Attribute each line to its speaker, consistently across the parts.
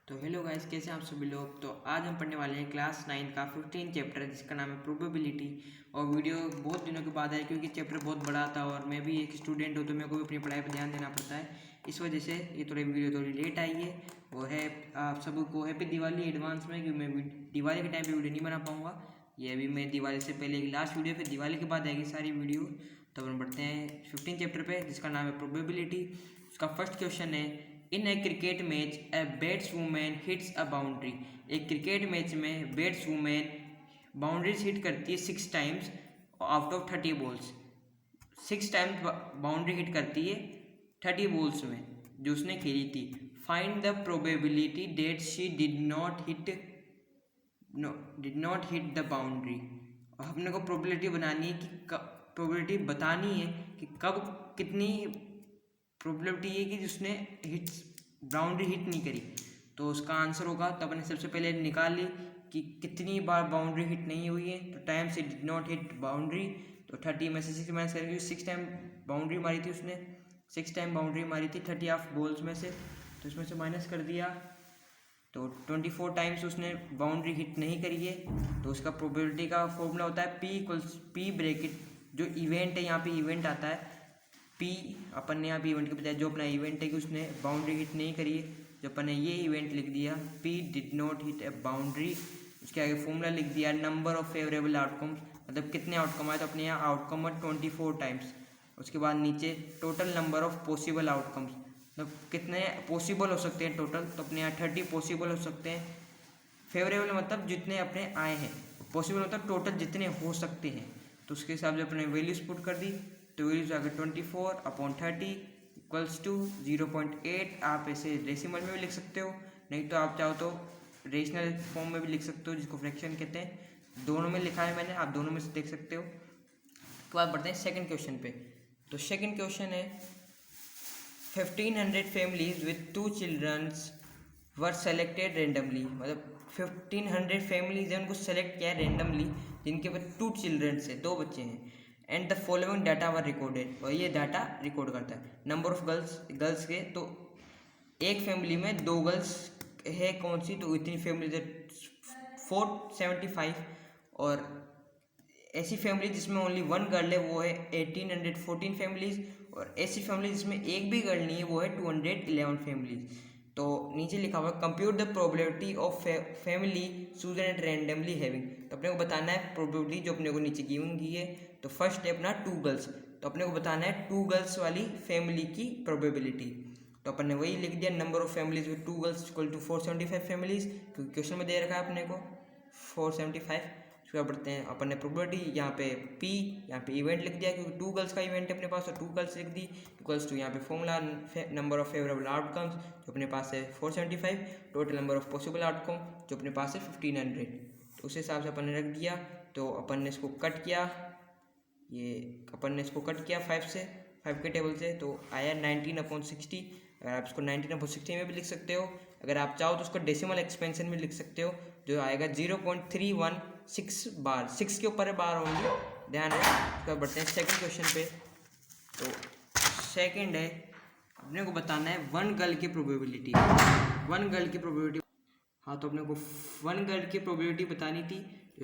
Speaker 1: तो hello guys, कैसे हैं आप सभी लोग। तो आज हम पढ़ने वाले हैं क्लास 9 का 15 चैप्टर जिसका नाम है प्रोबेबिलिटी। और वीडियो बहुत दिनों के बाद है क्योंकि चैप्टर बहुत बड़ा था और मैं भी एक स्टूडेंट हूँ तो मेरे को भी अपनी पढ़ाई पर ध्यान देना पड़ता है। इस वजह से ये वीडियो थोड़ी लेट आई है। और है आप सबको हैप्पी दिवाली एडवांस में, क्योंकि मैं दिवाली के टाइम पर वीडियो नहीं बना पाऊँगा। ये अभी मैं दिवाली से पहले की लास्ट वीडियो, फिर दिवाली के बाद आएगी सारी वीडियो। तो हम बढ़ते हैं 15 चैप्टर पे जिसका नाम है प्रोबेबिलिटी। उसका फर्स्ट क्वेश्चन है, in a cricket match a batswoman hits a boundary. एक क्रिकेट मैच में बैट्सवुमैन बाउंड्रीज हिट करती है 6 times out of 30 balls. 6 times boundary hit करती है 30 बॉल्स में जो उसने खेली थी। Find the probability that she did not hit the boundary. अपने को प्रोबेबिलिटी बनानी है कि प्रोबेबिलिटी बतानी है कि कब कितनी प्रोबेबिलिटी है कि उसने बाउंड्री हिट नहीं करी। तो उसका आंसर होगा, तो अपने सबसे पहले निकाल ली कि कितनी बार बाउंड्री हिट नहीं हुई है। तो टाइम से डिड नॉट हिट बाउंड्री, तो 30 में से 6 माइनस करेंगे। 6 टाइम बाउंड्री मारी थी उसने, 6 टाइम बाउंड्री मारी थी 30 ऑफ बॉल्स में से, तो इसमें से माइनस कर दिया। तो 24 टाइम्स उसने बाउंड्री हिट नहीं करी है। तो उसका प्रोबेबिलिटी का फॉर्मूला होता है P ब्रैकेट, जो इवेंट है यहाँ पे इवेंट आता है P। अपन ने यहाँ पे इवेंट के बजाय जो अपना इवेंट है कि उसने बाउंड्री हिट नहीं करी है, जो अपन ने ये इवेंट लिख दिया P did not hit A boundary. उसके आगे फॉर्मूला लिख दिया नंबर ऑफ फेवरेबल आउटकम्स, मतलब कितने आउटकम आए। तो अपने यहाँ आउटकम है 24 टाइम्स। उसके बाद नीचे total number of possible outcomes, मतलब कितने पॉसिबल हो सकते हैं टोटल। तो अपने यहाँ 30 पॉसिबल हो सकते हैं। फेवरेबल मतलब जितने अपने आए हैं, पॉसिबल मतलब टोटल जितने हो सकते हैं। तो उसके हिसाब से अपने वैल्यूज पुट कर दी। तो वैल्यूज आ गए 24/30 इक्वल्स टू 0.8। आप ऐसे डेसिमल में भी लिख सकते हो, नहीं तो आप चाहो तो रेशनल फॉर्म में भी लिख सकते हो, जिसको फ्रैक्शन कहते हैं। दोनों में लिखा है मैंने, आप दोनों में से देख सकते हो। तो बात बढ़ते हैं सेकंड क्वेश्चन पे। तो सेकंड क्वेश्चन है, 1500 families with 2 children were selected randomly। मतलब 1500 families हैं, उनको सेलेक्ट किया है रेंडमली, जिनके पास 2 चिल्ड्रन है, 2 बच्चे हैं। And the following data were recorded, और ये डाटा रिकॉर्ड करता है नंबर ऑफ गर्ल्स के। तो एक फैमिली में 2 गर्ल्स है, कौन सी, तो इतनी फैमिली है 475। और ऐसी फैमिली जिसमें ओनली 1 गर्ल है वो है 1814 फैमिलीज। और ऐसी फैमिली जिसमें एक भी गर्ल नहीं है वो है 211 फैमिलीज। तो नीचे लिखा हुआ है compute the probability of family chosen at randomly having. तो अपने को बताना है प्रोबेबिलिटी जो अपने को नीचे गिवन की है। तो फर्स्ट है अपना 2 गर्ल्स, तो अपने को बताना है 2 गर्ल्स वाली फैमिली की प्रोबेबिलिटी। तो अपन ने वही लिख दिया number of families with 2 girls equal to 475 families, क्योंकि क्वेश्चन में दे रखा है अपने को 475। उसके बाद बढ़ते हैं, अपन ने प्रोबेबिलिटी यहाँ पे P, यहाँ पे इवेंट लिख दिया क्योंकि 2 गर्ल्स का इवेंट है अपने पास, तो 2 गर्ल्स लिख दी इक्वल्स टू यहाँ पे formula number of favourable outcomes जो अपने पास है 475, total number of possible outcome जो अपने पास है 1500। तो उस हिसाब से अपन ने रख दिया। तो अपन ने इसको कट किया, ये अपन ने इसको कट किया 5 के टेबल से, तो आया 19/60। अगर आप इसको 19/60 में भी लिख सकते हो, अगर आप चाहो तो उसको डेसिमल एक्सपेंशन में लिख सकते हो, जो आएगा 0.316 बार। 6 के ऊपर है बार होंगे, ध्यान है। उसके बाद बढ़ते हैं सेकंड क्वेश्चन पे। तो सेकंड है, अपने को बताना है 1 गर्ल की प्रोबेबिलिटी। 1 गर्ल की प्रोबेबिलिटी, हाँ, तो अपने को 1 गर्ल की प्रोबेबिलिटी बतानी थी।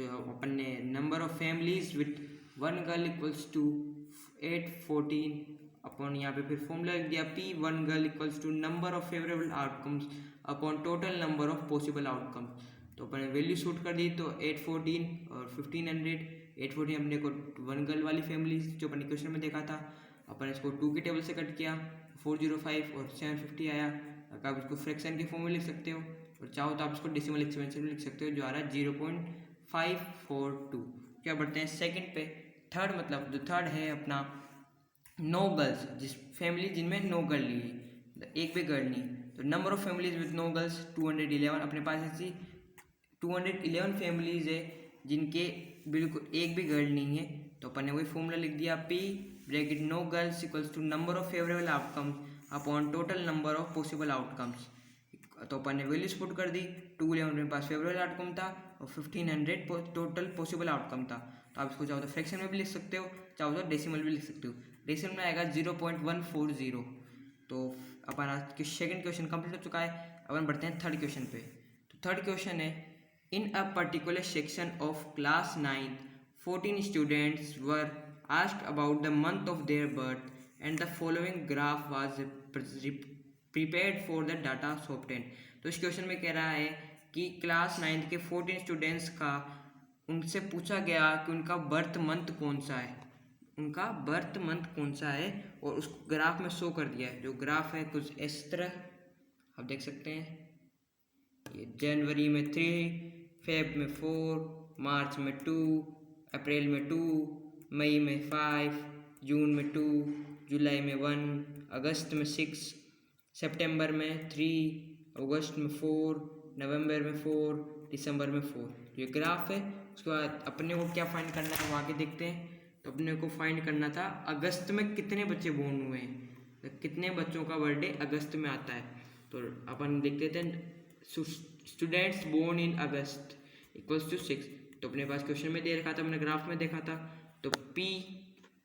Speaker 1: अपन ने number of families with 1 girl equals to 814। अपन यहाँ पे फिर फॉर्मूला लिख दिया P 1 girl equals to number of favourable outcomes upon total number of possible outcomes. तो अपन ने वैल्यू शूट कर दी, तो 814 और 1500। 814 अपने को 1 गर्ल वाली फैमिली जो अपन ने क्वेश्चन में देखा था, अपन इसको 2 के टेबल से कट किया, 405 और 750 आया। आप इसको फ्रैक्शन के फॉर्म में लिख सकते हो, और चाहो तो आप इसको डेसिमल एक्सपेंशन में लिख सकते हो, जो आ रहा है 0.542। क्या बढ़ते हैं सेकंड पे। थर्ड मतलब जो थर्ड है अपना 9 गर्ल्स, जिस फैमिली जिनमें 9 गर्ल नहीं है, एक भी गर्ल नहीं। तो number of families with 9 girls 211। अपने पास ऐसी 211 फैमिलीज है जिनके बिल्कुल एक भी गर्ल नहीं है। तो अपन ने वही फॉर्मूला लिख दिया P bracket 9 girls equals to number of favourable outcomes upon total number of possible outcomes. तो अपन ने वैल्यूज पुट कर दी। 211 मेरे पास फेवरेबल आउटकम था और 1500 टोटल पॉसिबल आउटकम था। तो आप इसको चाहो तो फ्रैक्शन में भी लिख सकते हो, चाहो तो डेसिमल भी लिख सकते हो। डेसिमल में आएगा 0.140। तो अपन आज के सेकंड क्वेश्चन कंप्लीट हो चुका है। अपन बढ़ते हैं थर्ड क्वेश्चन पे। तो थर्ड क्वेश्चन है, in a particular section of class 9 14 students were asked about the month of their birth and the following graph was prepared for the data obtain. तो इस क्वेश्चन में कह रहा है कि क्लास 9 के 14 स्टूडेंट्स का उनसे पूछा गया कि उनका बर्थ मंथ कौन सा है, उनका बर्थ मंथ कौन सा है, और उसको ग्राफ में शो कर दिया है। जो ग्राफ है कुछ इस तरह आप देख सकते हैं, ये जनवरी में 3, फेब में 4, मार्च में 2, अप्रैल में 2, मई में 5, जून में 2, जुलाई में 1, अगस्त में 6, सितंबर में 3, अगस्त में 4, नवंबर में 4, दिसंबर में 4। ये ग्राफ है। उसके बाद अपने को क्या फाइंड करना है वो आगे देखते हैं। तो अपने को फाइंड करना था अगस्त में कितने बच्चे बोर्न हुए हैं, तो कितने बच्चों का बर्थडे अगस्त में आता है। तो अपन देखते थे students born in August equals to 6। तो अपने पास क्वेश्चन में दे रखा था, हमने ग्राफ में देखा था। तो P,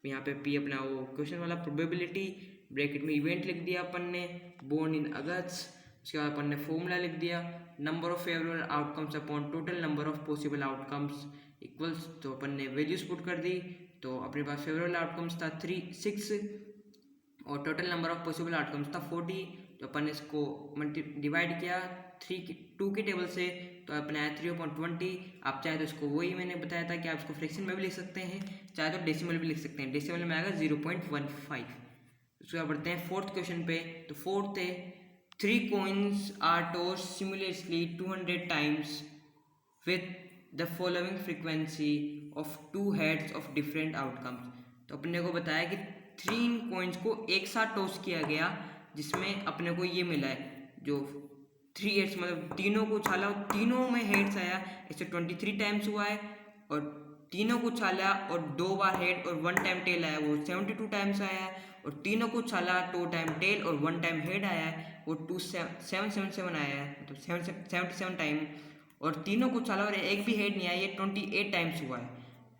Speaker 1: यहाँ पे P अपना वो क्वेश्चन वाला प्रोबेबिलिटी, ब्रैकेट में इवेंट लिख दिया अपन ने, बोर्न इन अगस्त। उसके बाद अपन ने फॉर्मूला लिख दिया, number of favourable outcomes upon total number of possible outcomes equals. तो अपन ने वैल्यूज पुट कर दी। तो अपने पास फेवरेबल आउटकम्स था 6 और total number of possible outcomes था 40। तो अपन ने इसको डिवाइड किया 2 की टेबल से, तो अपने आया 3/20। आप चाहे तो इसको वही मैंने बताया था कि आप इसको फ्रैक्शन में भी लिख सकते हैं, चाहे तो डेसिमल भी लिख सकते हैं। डेसिमल में आएगा 0.15। उसके बाद बढ़ते हैं फोर्थ क्वेश्चन पे। तो फोर्थ है, 3 coins are tossed simultaneously 200 times with the following frequency of 2 heads of different outcomes। तो अपने को बताया कि 3 coins को एक साथ टॉस किया गया, जिसमें अपने को ये मिला है, जो 3 हेड्स मतलब तीनों को उछाला और तीनों में हेड्स आया। इससे 23 टाइम्स हुआ है, और तीनों को उछाला और 2 बार हेड और 1 टाइम टेल आया, वो 72 टाइम्स आया है। और तीनों को उछाला 2 टाइम टेल और 1 टाइम हेड आया है, वो 777 आया है, मतलब 77 टाइम। और तीनों को उछाला और एक भी हेड नहीं आया, ये 28 टाइम्स हुआ है।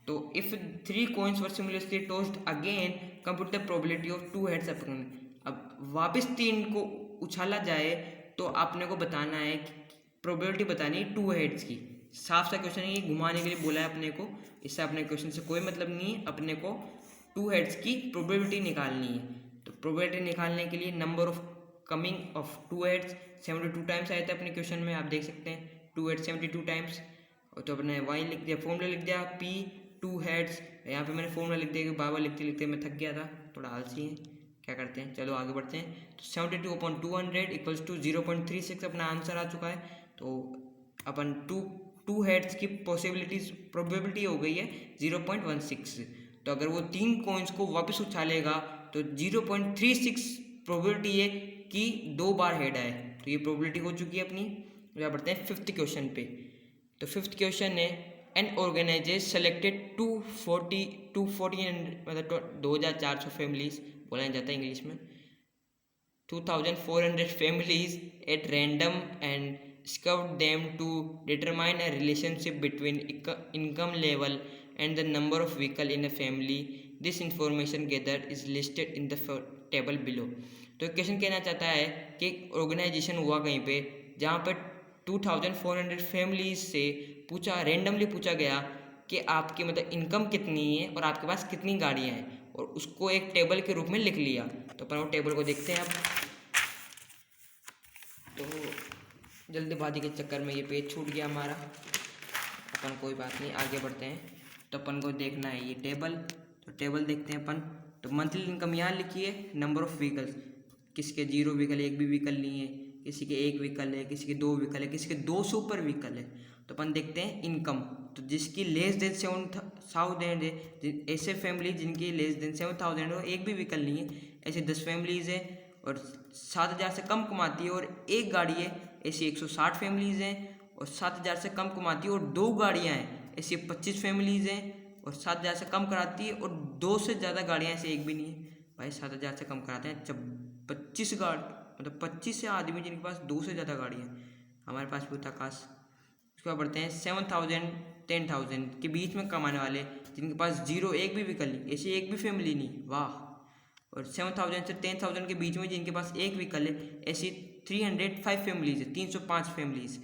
Speaker 1: तो if 3 coins were simultaneously tossed again, compute the probability of 2 heads upon। अब वापस 3 को उछाला जाए तो आपने को बताना है, प्रोबेबिलिटी बतानी है 2 हेड्स की। साफ सा क्वेश्चन है, ये घुमाने के लिए बोला है अपने को, इससे अपने क्वेश्चन से कोई मतलब नहीं है। अपने को 2 हेड्स की प्रोबेबिलिटी निकालनी है। तो प्रोबेबिलिटी निकालने के लिए number of coming of 2 heads 72 times आए थे अपने क्वेश्चन में, आप देख सकते हैं 2 हेड्स 72 टाइम्स। और तो अपने वाई लिख दिया, फॉर्मूला लिख दिया P 2 हेड्स। यहाँ पे मैंने फॉर्मूला लिख दिया कि बाबा लिखते लिखते मैं थक गया था, थोड़ा आलसी है, क्या करते हैं, चलो आगे बढ़ते हैं। तो 72/200 इक्वल्स टू 0.36 अपना आंसर आ चुका है। तो अपन 2 हेड्स की पॉसिबिलिटीज प्रोबेबिलिटी हो गई है 0.16। तो अगर वो 3 coins को वापस उछालेगा तो 0.36 प्रोबेबिलिटी है कि 2 बार हेड आए। तो ये प्रोबेबिलिटी हो चुकी है अपनी। तो बढ़ते हैं फिफ्थ क्वेश्चन पे। तो फिफ्थ क्वेश्चन है, एन ऑर्गेनाइजेशन सेलेक्टेड 240 मतलब 2400 फैमिलीज बोला जाता है इंग्लिश में, 2400 families at random and scouted them to determine a relationship between income level and the number of vehicle in a family. This information gathered is listed in the table below। तो question कहना चाहता है कि एक organisation हुआ कहीं पे जहाँ पर 2400 फैमिलीज से रेंडमली पूछा गया कि आपकी मतलब इनकम कितनी है और आपके पास कितनी गाड़ियाँ हैं, और उसको एक टेबल के रूप में लिख लिया। तो अपन वो टेबल को देखते हैं अब। तो जल्दबाजी के चक्कर में ये पेज छूट गया हमारा, अपन कोई बात नहीं, आगे बढ़ते हैं। तो अपन को देखना है ये टेबल। तो टेबल देखते हैं अपन। तो मंथली इनकम यहाँ लिखी है, नंबर ऑफ व्हीकल्स, किसी के 0 व्हीकल है, एक भी व्हीकल नहीं है, किसी के 1 व्हीकल है, किसी के 2 व्हीकल है, किसी के 2 से ऊपर व्हीकल है। तो अपन देखते हैं इनकम। तो जिसकी लेस देन 7,000 है, ऐसे फैमिली जिनकी लेस देन 7,000 हो, एक भी व्हीकल नहीं है, ऐसे 10 फैमिलीज हैं। और 7,000 से कम कमाती है और 1 गाड़ी है, ऐसी 160 फैमिलीज हैं। और 7,000 से कम कमाती है और 2 गाड़ियाँ हैं, ऐसी 25 फैमिलीज हैं। और 7,000 से कम कराती है और 2 से ज़्यादा गाड़ियाँ, ऐसे एक भी नहीं है। भाई 7,000 से कम कराते हैं जब 25 गाड़ी, मतलब 25 से आदमी जिनके पास 2 से ज़्यादा गाड़ियाँ, हमारे पास भी होता काश। उसके बाद बढ़ते हैं 7,000 10,000 के बीच में कमाने वाले जिनके पास 0 एक भी व्हीकल नहीं, ऐसी एक भी फैमिली नहीं, वाह। और 7,000 से 10,000 के बीच में जिनके पास 1 व्हीकल है, ऐसी 305 फैमिलीज है, 305 फैमिलीज।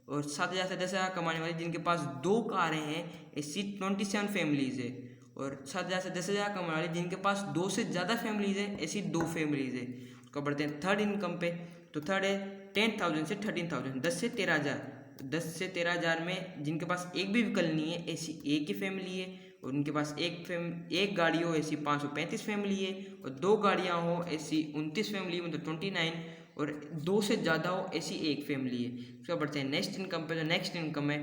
Speaker 1: और 7,000 से 10,000 कमाने वाले जिनके पास 2 कारें हैं, ऐसी 27 फैमिलीज है। और 7,000 से 10,000 कमाने वाले जिनके पास 2 से ज़्यादा फैमिलीज है, ऐसी 2 फैमिलीज है। उसको बढ़ते हैं थर्ड इनकम पे। तो थर्ड है 10,000 से 13,000, 10 से 13,000। 10 से 13,000 में जिनके पास एक भी व्हीकल नहीं है, ऐसी एक ही फैमिली है। और उनके पास एक गाड़ी हो, ऐसी 535 फैमिली है। और 2 गाड़ियाँ हो, ऐसी 29 फैमिली, मतलब 29। और 2 से ज़्यादा हो, ऐसी एक फैमिली है। उसका बढ़ते हैं नेक्स्ट इनकम पे। तो नेक्स्ट इनकम है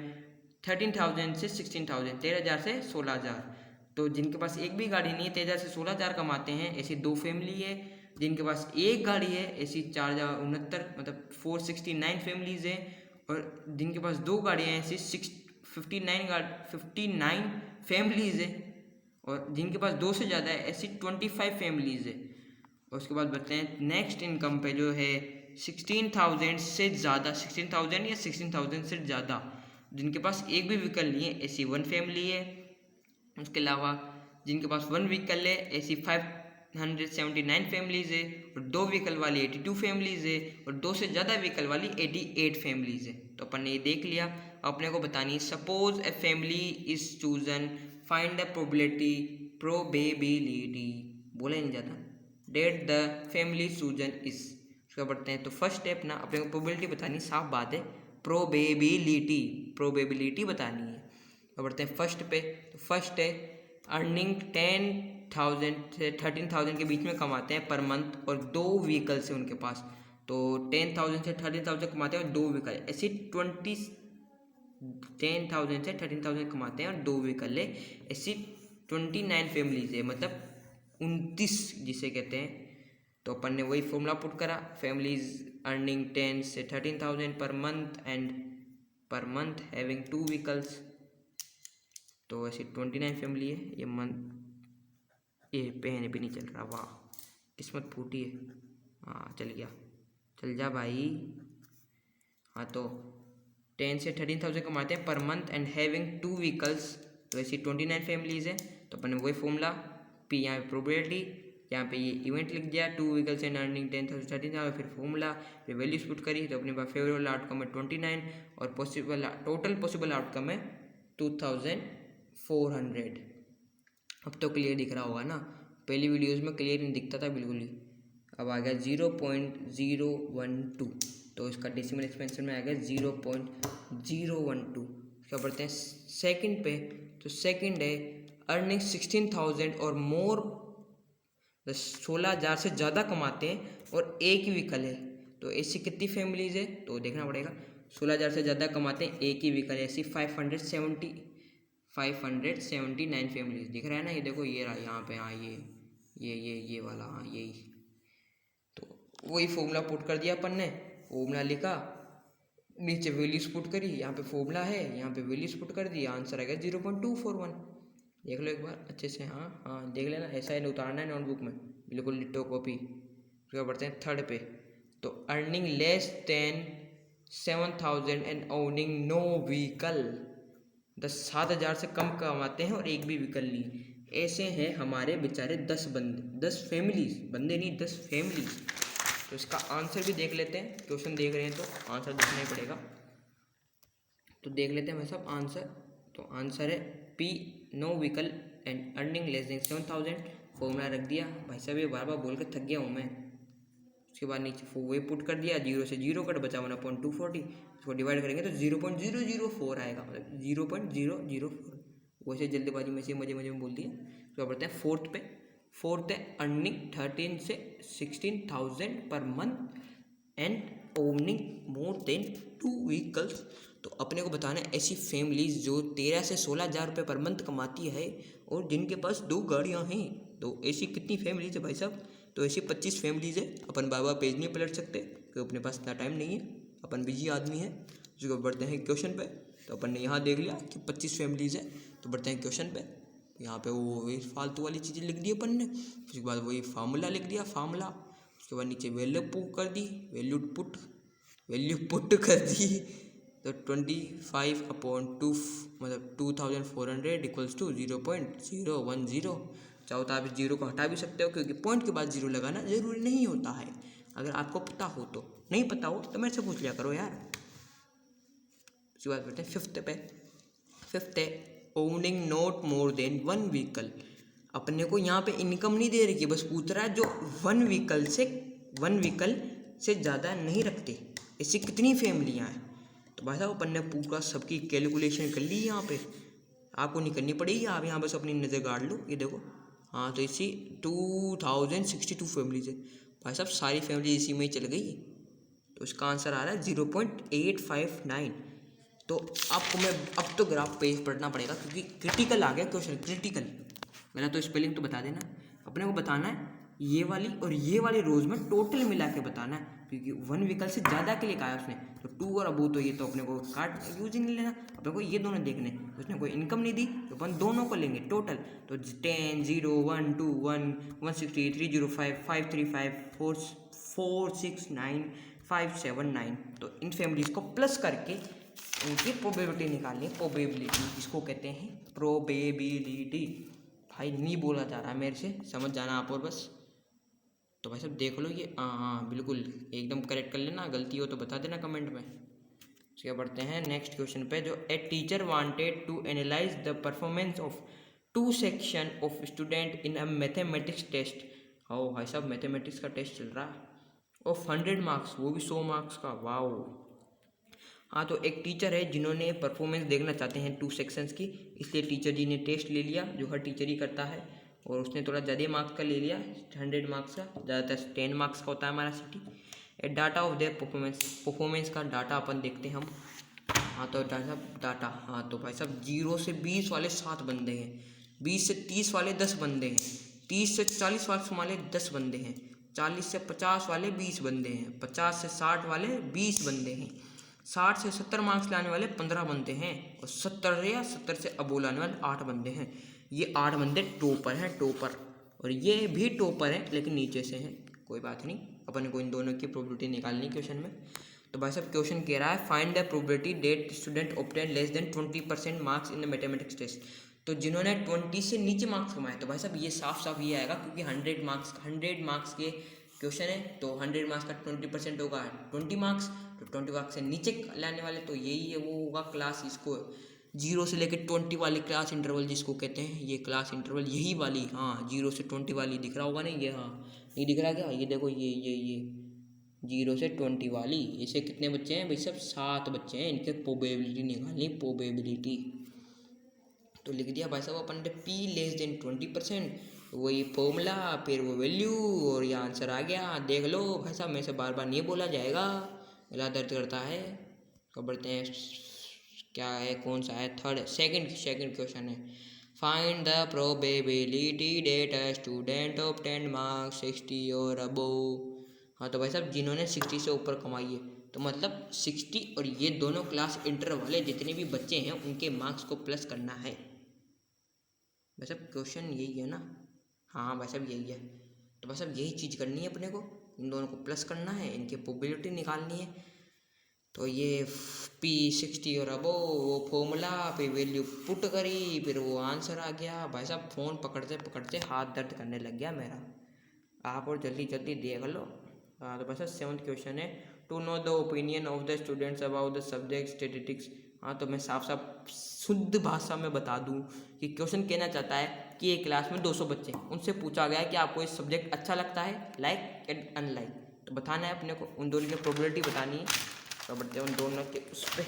Speaker 1: 13,000 से 16,000, 13,000 से 16,000। तो जिनके पास एक भी गाड़ी नहीं है, 13,000 से 16,000 कमाते हैं, ऐसी 2 फैमिली है। जिनके पास एक गाड़ी है, ऐसी 4,069, मतलब 469 फैमिलीज है। और जिनके पास 2 गाड़ियाँ हैं, ऐसी 59 फैमिलीज है। और जिनके पास 2 से ज़्यादा है, ऐसी 25 फैमिलीज है। और उसके बाद बढ़ते हैं नेक्स्ट इनकम पे, जो है 16,000 से ज़्यादा, 16,000 या 16,000 से ज़्यादा, जिनके पास एक भी व्हीकल नहीं है, ऐसी 1 फैमिली है। उसके अलावा जिनके पास 1 व्हीकल है, ऐसी 579 फैमिलीज है। और 2 व्हीकल वाली 82 फैमिलीज है। और 2 से ज़्यादा व्हीकल वाली 88 फैमिलीज है। तो अपन ने ये देख लिया। अपने को बतानी है suppose a family is chosen, find the probability, बोला ही नहीं जाता, that the family chosen is. उसका बढ़ते हैं। तो फर्स्ट स्टेप ना, अपने को प्रोबेबिलिटी बतानी, साफ बात है, प्रोबेबिलिटी बतानी है। तो बढ़ते हैं फर्स्ट पे। तो फर्स्ट है अर्निंग 10,000 से 13,000 के बीच में कमाते हैं पर मंथ, और 2 व्हीकल्स हैं उनके पास। तो 10,000 से 13,000 कमाते हैं और 2 व्हीकल, ऐसे 10,000 से 13,000 कमाते हैं और 2 व्हीकल है, ऐसी 29 फैमिलीज है, मतलब 29 जिसे कहते हैं। तो अपन ने वही फॉर्मूला पुट करा, फैमिलीज अर्निंग 10 से 13,000 per month and per month having 2 vehicles. तो ऐसी 29 फैमिली है। ये मंथ, ये पेन भी नहीं चल रहा, वाह किस्मत फूटी है। हाँ चल गया, चल जा भाई। हाँ तो 10 से 13,000 कमाते हैं per month and having 2 vehicles. तो ऐसी 29 फैमिलीज है। तो अपन ने वही फॉर्मूला, पी यहाँ पे प्रोबेबिलिटी, यहाँ पे ये इवेंट लिख दिया, 2 व्हीकल्स एंड अर्निंग 10,000 13,000, फिर फॉर्मूला, फिर वैल्यूज पुट करी। तो अपने पास फेवरेबल आउटकम है 29 और टोटल पॉसिबल आउटकम है 2,400। अब तो क्लियर दिख रहा होगा ना, पहली वीडियोज़ में क्लियर नहीं दिखता था बिल्कुल ही। अब आ गया 0.012, तो इसका डेसिमल एक्सपेंशन में आ गया 0.012। क्या बढ़ते हैं सेकंड पे। तो सेकंड है अर्निंग 16,000 और मोर, 16,000 से ज़्यादा कमाते हैं और एक ही व्हीकल है। तो ऐसी कितनी फैमिलीज है, तो देखना पड़ेगा। 16,000 से ज़्यादा कमाते हैं, एक ही व्हीकल है, ऐसी 579 फैमिलीज। दिख रहा है ना, ये देखो, ये रहा यहाँ पे। हाँ ये वाला, हाँ यही। तो वही फॉर्मूला पुट कर दिया अपन ने, फॉर्मूला लिखा, नीचे वैल्यूज पुट करी, यहाँ पे फॉर्मूला है, यहाँ पे वैल्यूज पुट कर दिया, आंसर आ गया 0.241। देख लो एक बार अच्छे से, हाँ देख लेना, ऐसा ही उतारना है नोटबुक में, बिल्कुल डिट्टो कॉपी। उसके बढ़ते हैं थर्ड पे। तो earning less than 7,000 and owning no vehicle, 7,000 से कम कमाते हैं और एक भी व्हीकल नहीं। ऐसे हैं हमारे बेचारे 10 बंदे, 10 फैमिलीज, बंदे नहीं 10 फैमिलीज। तो इसका आंसर भी देख लेते हैं, क्वेश्चन देख रहे हैं तो आंसर देखना ही पड़ेगा। तो देख लेते हैं भाई साहब आंसर। तो आंसर है P, no vehicle and earning less than 7,000। Formula रख दिया भाई साहब, ये बार बार बोल के थक गया हूँ मैं। उसके बाद नीचे वही पुट कर दिया, 0 से 0 कट, बचा 1/240, इसको डिवाइड करेंगे तो 0.004 आएगा, मतलब 0.004। वैसे जल्दीबाजी में से मजे में बोल दिया। तो बढ़ते हैं फोर्थ पे। फोर्थ है अर्निंग 13 से 16,000 per month and owning more than 2 vehicles. तो अपने को बताना है ऐसी फैमिलीज जो 13 से 16,000 रुपये पर मंथ कमाती है और जिनके पास 2 गाड़ियाँ हैं। तो ऐसी कितनी फैमिलीज है भाई साहब, तो ऐसी 25 फैमिलीज है। अपन बार बार पेज नहीं पलट सकते क्योंकि अपने पास इतना टाइम नहीं है, अपन बिजी आदमी है। उसको बढ़ते हैं क्वेश्चन पे। तो अपन ने यहाँ देख लिया कि 25 फैमिलीज है। तो बढ़ते हैं क्वेश्चन पे। यहाँ पे वो फालतू वाली चीज़ें लिख दी अपन ने, उसके बाद वही फार्मूला लिख दिया, फार्मूला। उसके बाद नीचे वैल्यू पुट कर दी, वैल्यू पुट कर दी। तो 25/2 मतलब 2,400 इक्वल्स टू 0.010। चाहो तो आप इस 0 को हटा भी सकते हो क्योंकि पॉइंट के बाद 0 लगाना ज़रूरी नहीं होता है। अगर आपको पता हो तो, नहीं पता हो तो मेरे से पूछ लिया करो यार। उसके बाद बढ़ते हैं फिफ्थ है owning not more than one vehicle. अपने को यहाँ पे इनकम नहीं दे रही है, बस पूछ रहा है जो वन व्हीकल से ज़्यादा नहीं रखते, इससे कितनी फैमिलियाँ हैं। तो भाई साहब अपन ने पूरा सबकी कैलकुलेशन कर ली यहाँ पे, आपको नहीं करनी पड़ेगी, आप यहाँ बस अपनी नज़र गाड़ लो। ये देखो, हाँ तो इसी 2062 फैमिलीज है भाई साहब, सारी फैमिली इसी में ही चल गई। तो इसका आंसर आ रहा है 0.859। तो आपको मैं अब तो ग्राफ पेज पढ़ना पड़ेगा क्योंकि क्रिटिकल आ गया क्वेश्चन, क्रिटिकल। पहले तो स्पेलिंग तो बता देना, अपने को बताना है ये वाली और ये वाली रोज में टोटल मिला के बताना है, क्योंकि वन व्हीकल से ज़्यादा के लिए कहा है उसने, तो 2 और अबू तो ये तो अपने को कार्ड यूज ही नहीं लेना, अपने को ये दोनों देखने। उसने कोई इनकम नहीं दी तो अपन दोनों को लेंगे टोटल। तो 10, 0, 1, 2, 1, 160, 305, 535, 4, 6, 9, 5, 7, 9। तो इन फैमिलीज को प्लस करके इनकी प्रोबेबिलिटी निकालनी है। प्रोबेबिलिटी इसको कहते हैं, प्रोबेबिलिटी। भाई नहीं बोला जा रहा है मेरे से, समझ जाना आप और बस। तो भाई साहब देख लो ये, हाँ बिल्कुल एकदम करेक्ट कर लेना, गलती हो तो बता देना कमेंट में। क्या बढ़ते हैं नेक्स्ट क्वेश्चन पे, जो a teacher wanted to analyse the performance of 2 section of student in a mathematics test. ओ भाई साहब मैथमेटिक्स का टेस्ट चल रहा है ऑफ 100 मार्क्स, वो भी 100 मार्क्स का, वाओ। हाँ तो एक टीचर है जिन्होंने परफॉर्मेंस देखना चाहते हैं 2 सेक्शंस की, इसलिए टीचर जी ने टेस्ट ले लिया जो हर टीचर ही करता है, और उसने थोड़ा ज़्यादा मार्क्स का ले लिया, 100 मार्क्स का, ज़्यादातर 10 मार्क्स का होता है हमारा city. A data of their performance का डाटा अपन देखते हैं हम। हाँ तो डाटा, हाँ तो भाई साहब 0 से 20 वाले 7 बंदे हैं, 20 से 30 वाले 10 बंदे हैं, 30 से 40 वाले 10 बंदे हैं, 40 से 50 वाले 20 बंदे हैं, 50 से 60 वाले 20 बंदे हैं, 60 से 70 मार्क्स लाने वाले 15 बंदे हैं, और 70 से अबो लाने वाले 8 बंदे हैं। ये 8 बंदे टॉपर हैं, टॉपर, और ये भी टॉपर हैं लेकिन नीचे से हैं, कोई बात नहीं, अपन को इन दोनों की प्रोबेबिलिटी निकालनी क्वेश्चन में। तो भाई साहब क्वेश्चन कह रहा है find the probability that student obtain less than 20% marks in the mathematics test. तो जिन्होंने 20 से नीचे मार्क्स कमाए, तो भाई साहब ये साफ ये आएगा क्योंकि 100 मार्क्स के क्वेश्चन है, तो 100 मार्क्स का 20% होगा 20 मार्क्स, तो 20 मार्क्स से नीचे लाने वाले तो यही है, वो होगा क्लास, इसको 0 से लेकर 20 वाली क्लास इंटरवल जिसको कहते हैं, ये क्लास इंटरवल यही वाली, हाँ 0 से 20 वाली दिख रहा होगा नहीं ये, हाँ नहीं दिख रहा क्या, ये देखो ये 0 से 20 वाली, इसे कितने बच्चे हैं भाई साहब, 7 बच्चे हैं, इनके प्रोबेबिलिटी निकालनी, प्रोबेबिलिटी। तो लिख दिया भाई साहब अपन ने P लेस देन 20%, वही फॉर्मूला, फिर वो वैल्यू, और ये आंसर आ गया। देख लो भाई साहब, मेरे से बार बार नहीं बोला जाएगा, गला दर्द करता है। कब बढ़ते हैं, क्या है, कौन सा है, सेकंड क्वेश्चन है, find the probability that a student of 10 marks 60 और अबोव। हाँ तो भाई साहब जिन्होंने 60 से ऊपर कमाई है, तो मतलब 60 और ये दोनों क्लास इंटर वाले जितने भी बच्चे हैं उनके मार्क्स को प्लस करना है। भाई साहब क्वेश्चन यही है ना, हाँ भाई साहब यही है। तो भाई साहब यही चीज़ करनी है अपने को, इन दोनों को प्लस करना है, इनकी प्रोबेबिलिटी निकालनी है। तो ये P60 और अबो वो फॉर्मूला, फिर वैल्यू पुट करी, फिर वो आंसर आ गया। भाई साहब फ़ोन पकड़ते पकड़ते हाथ दर्द करने लग गया मेरा, आप और जल्दी जल्दी देख लो। हाँ तो भाई साहब 7th क्वेश्चन है, to know the opinion of the students about the subject statistics. हाँ तो मैं साफ शुद्ध भाषा में बता दूं कि क्वेश्चन कहना चाहता है कि एक क्लास में 200 बच्चे हैं, उनसे पूछा गया है कि आपको इस सब्जेक्ट अच्छा लगता है, लाइक एंड अनलाइक। तो बताना है अपने को, उन दोनों की प्रोबेबिलिटी बतानी है। तो बढ़ते हैं उन दोनों के उस पर।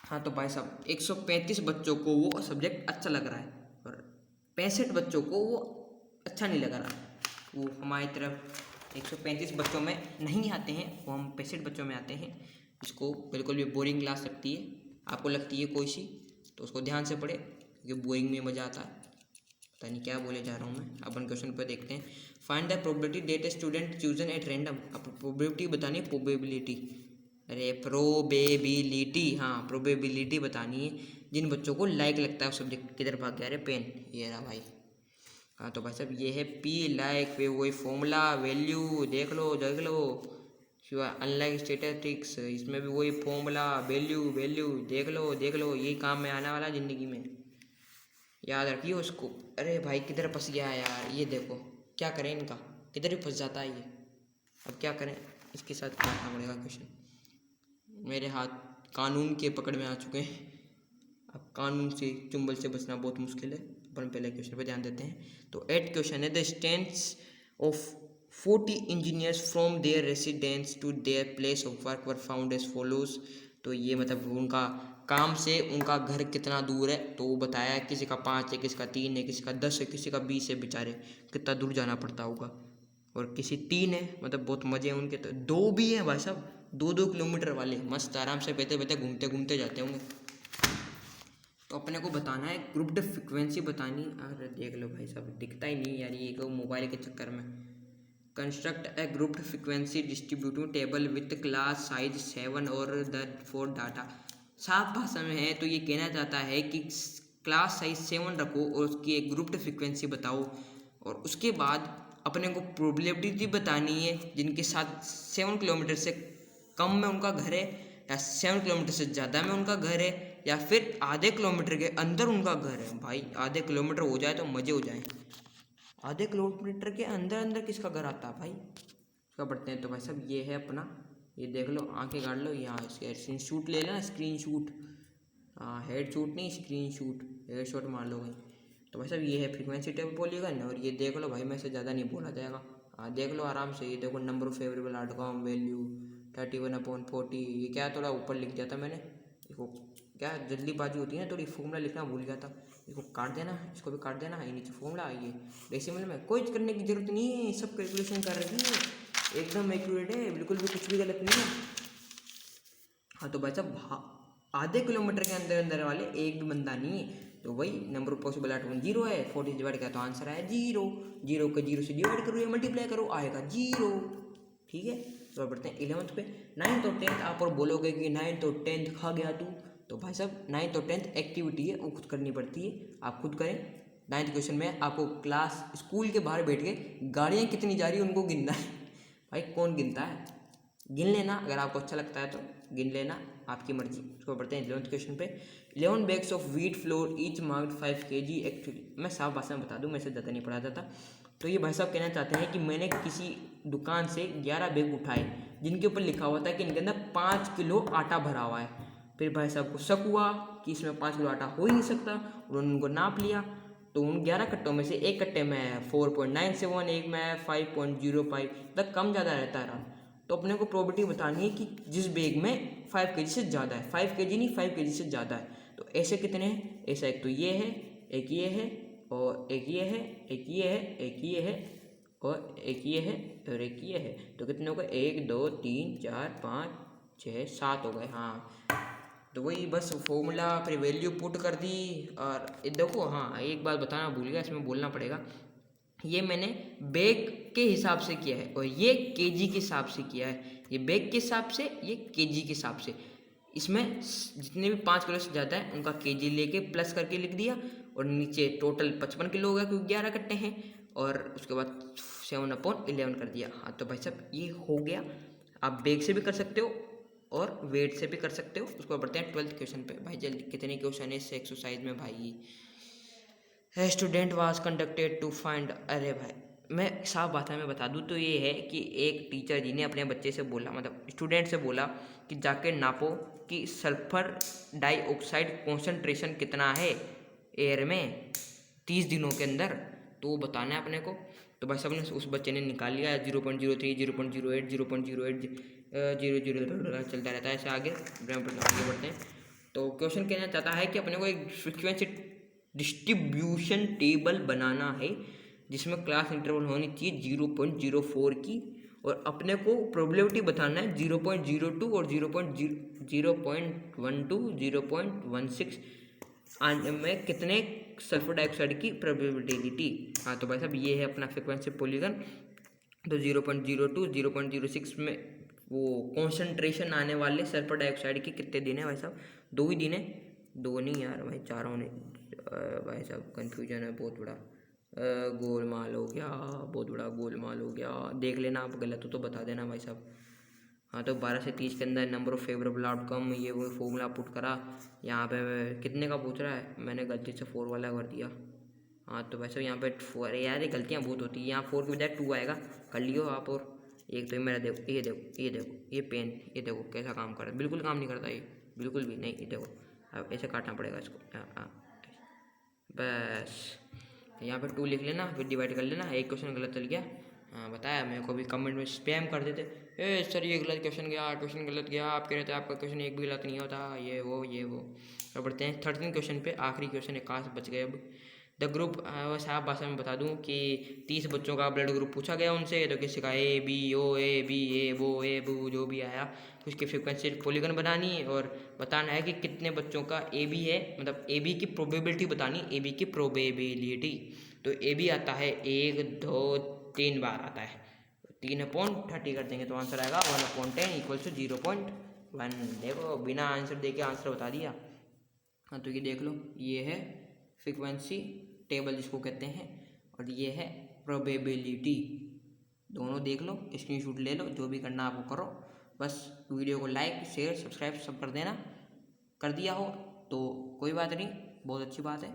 Speaker 1: हाँ तो भाई साहब 135 बच्चों को वो सब्जेक्ट अच्छा लग रहा है, और 65 बच्चों को वो अच्छा नहीं लग रहा। वो हमारी तरफ 135 बच्चों में नहीं आते हैं, वो हम 65 बच्चों में आते हैं। इसको बिल्कुल भी बोरिंग क्लास लगती है, आपको लगती है कोई सी, तो उसको ध्यान से पढ़े क्योंकि बोरिंग में मज़ा आता है। पता नहीं क्या बोले जा रहा हूँ मैं। अपन क्वेश्चन पर देखते हैं, find the probability that student chosen at random. अब प्रोबेबिलिटी बतानी है, प्रोबेबिलिटी, अरे प्रोबेबिलिटी, हाँ प्रोबेबिलिटी बतानी है जिन बच्चों को लाइक लगता है उस सब्जेक्ट। किधर भाग गया, अरे पेन, ये रहा भाई। हाँ तो भाई साहब ये है P लाइक, वे वही फॉर्मूला, वैल्यू, देख लो अनलाइक स्टैटिस्टिक्स, इसमें भी वही फॉर्मूला, वैल्यू देख लो यही काम में आने वाला ज़िंदगी में, याद रखिए उसको। अरे भाई किधर फंस गया यार, ये देखो क्या करें इनका, किधर ही फंस जाता है ये। अब क्या करें, इसके साथ काटना पड़ेगा क्वेश्चन। मेरे हाथ कानून के पकड़ में आ चुके हैं। अब कानून से चुंबल से बचना बहुत मुश्किल है। अपन पहले क्वेश्चन पे ध्यान देते हैं। तो 8 क्वेश्चन है, the stands of 40 engineers from their residence to their place of work were found as follows. तो ये मतलब उनका काम से उनका घर कितना दूर है, तो वो बताया किसी का 5 है, किसी का 3 है, किसी का 10 है, किसी का 20 है। बेचारे कितना दूर जाना पड़ता होगा। और किसी 3 है, मतलब बहुत मजे हैं उनके। तो 2 भी हैं भाई साहब, 2-2 किलोमीटर वाले, मस्त आराम से बैठे बैठे घूमते घूमते जाते होंगे। तो अपने को बताना है ग्रुप्ड फ्रिक्वेंसी बतानी। अरे देख लो भाई साहब, दिखता ही नहीं यार ये को मोबाइल के चक्कर में। Construct A grouped frequency distributing table with class size 7 और द 4 डाटा। साफ भाषा में है तो ये कहना चाहता है कि क्लास साइज 7 रखो और उसकी एक ग्रुप्ड फ्रिक्वेंसी बताओ, और उसके बाद अपने को प्रोबेबिलिटी बतानी है जिनके साथ 7 किलोमीटर से कम में उनका घर है, या 7 किलोमीटर से ज़्यादा में उनका घर है, या फिर आधे किलोमीटर के अंदर उनका घर है। भाई आधे किलोमीटर हो जाए तो मज़े हो जाए। आधे किलोमीटर के अंदर अंदर किसका घर आता है भाई, उसका पढ़ते हैं। तो भाई साहब ये है अपना, ये देख लो, आंखें गाड़ लो, यहाँ इसके स्क्रीन शूट ले लेना, स्क्रीन शूट, हाँ हेड शूट नहीं, स्क्रीन शूट, हेड शॉट मार लो भाई। तो भाई साहब ये है फ्रीक्वेंसी टेबल पॉलीगन, और ये देख लो भाई, मैं से ज़्यादा नहीं बोला जाएगा। हाँ देख लो आराम से, ये देखो number of favourable outcome value 31/40। ये क्या थोड़ा ऊपर लिख दिया था मैंने, इसको क्या जल्दीबाजी होती है ना थोड़ी, फॉर्मूला लिखना भूल गया था। इसको काट देना, इसको भी काट देना, ये नीचे फॉर्मूला, ये डेसिमल में कोई करने की जरूरत नहीं है, सब कैलकुलेशन कर रही है, एकदम एक्यूरेट है, बिल्कुल भी कुछ भी गलत नहीं है। हाँ तो भाई साहब आधे किलोमीटर के अंदर अंदर वाले एक भी बंदा नहीं है, तो वही नंबर ऑफ पॉसिबल आउटकम 0 है। 40 डिवाइड किया तो आंसर आया 0। 0 को 0 से डिवाइड करो या मल्टीप्लाई करो, आएगा 0। ठीक है, तो बढ़ते हैं 11th पे। 9th और 10th आप और बोलोगे कि 9th और 10th खा गया तू, तो भाई साहब 9th और 10th एक्टिविटी है, वो खुद करनी पड़ती है, आप खुद करें। 9th क्वेश्चन में आपको क्लास स्कूल के बाहर बैठ के गाड़ियाँ कितनी जा रही है उनको गिनना है। भाई कौन गिनता है, गिन लेना, अगर आपको अच्छा लगता है तो गिन लेना, आपकी मर्जी। उसको बढ़ते हैं 11th क्वेश्चन पे। 11 bags of wheat flour each marked 5 kg। Actually मैं साफ भाषा में बता दूं, मैं से ज़्यादा नहीं पढ़ा जाता। तो ये भाई साहब कहना चाहते हैं कि मैंने किसी दुकान से 11 बैग उठाए जिनके ऊपर लिखा हुआ था कि इनके अंदर 5 किलो आटा भरा हुआ है। फिर भाई साहब को शक हुआ कि इसमें 5 किलो आटा हो ही नहीं सकता, उन्होंने उनको नाप लिया। तो उन 11 कट्टों में से एक कट्टे में 4.97, एक में 5.05 तक कम ज़्यादा रहता रहा। तो अपने को प्रोबेबिलिटी बतानी है कि जिस बैग में 5 kg से ज़्यादा है, 5 kg नहीं 5 kg से ज़्यादा है। तो ऐसे कितने हैं, ऐसा एक तो ये है, एक ये है, और एक ये है, एक ये है, एक ये है, और एक ये है, और एक ये है। तो कितने हो गए, 1 2 3 4 5 6 7 हो गए। हाँ तो वही बस फॉर्मूला फिर वैल्यू पुट कर दी। और देखो हाँ एक बात बताना भूल गया, इसमें बोलना पड़ेगा, ये मैंने बैग के हिसाब से किया है और ये केजी के हिसाब से किया है। ये बैग के हिसाब से, ये केजी के हिसाब से। इसमें जितने भी 5 किलो से ज़्यादा है उनका केजी लेके प्लस करके लिख दिया, और नीचे टोटल 55 किलो होगा क्योंकि 11 कट्टे हैं, और उसके बाद 7/11 कर दिया। हाँ तो भाई साहब ये हो गया। आप बैग से भी कर सकते हो और वेट से भी कर सकते हो। उसको बढ़ते हैं 12th क्वेश्चन पे। भाई जल्दी कितने क्वेश्चन है इस एक्सरसाइज में भाई। Student was conducted to find, अरे भाई मैं साफ भाषा में बता दूं तो ये है कि एक टीचर जी ने अपने बच्चे से बोला, मतलब स्टूडेंट से बोला कि जाके नापो कि सल्फर डाइऑक्साइड कॉन्सेंट्रेशन कितना है एयर में 30 दिनों के अंदर, तो वो बताना है अपने को। तो भाई साहब ने उस बच्चे ने निकाल लिया 0.03 0.08 0.08 0.00 चलता रहता है ऐसे आगे बढ़ते हैं। तो क्वेश्चन कहना चाहता है कि अपने को एक फ्रीक्वेंसी डिस्ट्रीब्यूशन टेबल बनाना है जिसमें क्लास इंटरवल होनी चाहिए 0.04 की, और अपने को प्रोबेबिलिटी बताना है 0.02 और 0.12 0.16 में कितने सल्फर डाइऑक्साइड की प्रोबेबिलिटी। हाँ तो भाई साहब ये है अपना फ्रीक्वेंसी पॉलीगन। तो 0.02 0.06 में वो कॉन्सेंट्रेशन आने वाले सल्फर डाइऑक्साइड के कितने दिन है भाई साहब, 2 ही दिन है। 2 नहीं यार भाई, 4 होने, भाई साहब कन्फ्यूजन है बहुत बड़ा, गोलमाल हो गया, बहुत बड़ा गोलमाल हो गया। देख लेना आप गलत हो तो बता देना भाई साहब। हाँ तो 12 से 30 के अंदर नंबर ऑफ फेवरेबल आउटकम, ये वो फॉर्मूला पुट करा। यहाँ पे कितने का पूछ रहा है, मैंने गलती से 4 वाला कर दिया। हाँ तो वैसे यहाँ पे 4, यार ये गलतियाँ बहुत होती है, यहाँ 4 की बजाय 2 आएगा, कर लियो आप। और एक तो मेरा देखो, ये पेन, ये देखो कैसा काम कर रहा है, बिल्कुल काम नहीं करता ये, बिल्कुल भी नहीं। ये देखो अब ऐसे काटना पड़ेगा इसको, बस। यहाँ पे 2 लिख लेना, फिर डिवाइड कर लेना। एक क्वेश्चन गलत चल गया, हाँ बताया मेरे को भी, कमेंट में स्पैम कर देते, ए सर ये गलत क्वेश्चन गया, क्वेश्चन गलत गया, आप कह रहे थे आपका क्वेश्चन एक भी गलत नहीं होता, ये वो। अब बढ़ते हैं 13 क्वेश्चन पे, आखिरी क्वेश्चन है, कहाँ से बच गए अब। द ग्रुप, साफ भाषा में बता दूं कि 30 बच्चों का ब्लड ग्रुप पूछा गया उनसे, तो किसी का A B O, A B ए वो, ए बू, जो भी आया उसकी फ्रिक्वेंसी पॉलीगन बनानी, और बताना है कि कितने बच्चों का ए बी है, मतलब ए बी की प्रोबेबिलिटी बतानी, ए बी की प्रोबेबिलिटी। तो ए बी आता है 1 2 3 बार आता है, 3/30 कर देंगे तो आंसर आएगा 1/10 = 0.1। देखो बिना आंसर दे के आंसर बता दिया। हाँ तो ये देख लो, ये है फ्रिक्वेंसी टेबल जिसको कहते हैं, और ये है प्रोबेबिलिटी। दोनों देख लो, स्क्रीनशॉट ले लो, जो भी करना आपको करो। बस वीडियो को लाइक शेयर सब्सक्राइब सब कर देना, कर दिया हो तो कोई बात नहीं, बहुत अच्छी बात है,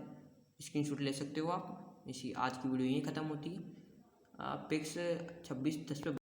Speaker 1: स्क्रीनशॉट ले सकते हो आप। इसी आज की वीडियो यहीं ख़त्म होती है। पिक्स 26/10 पे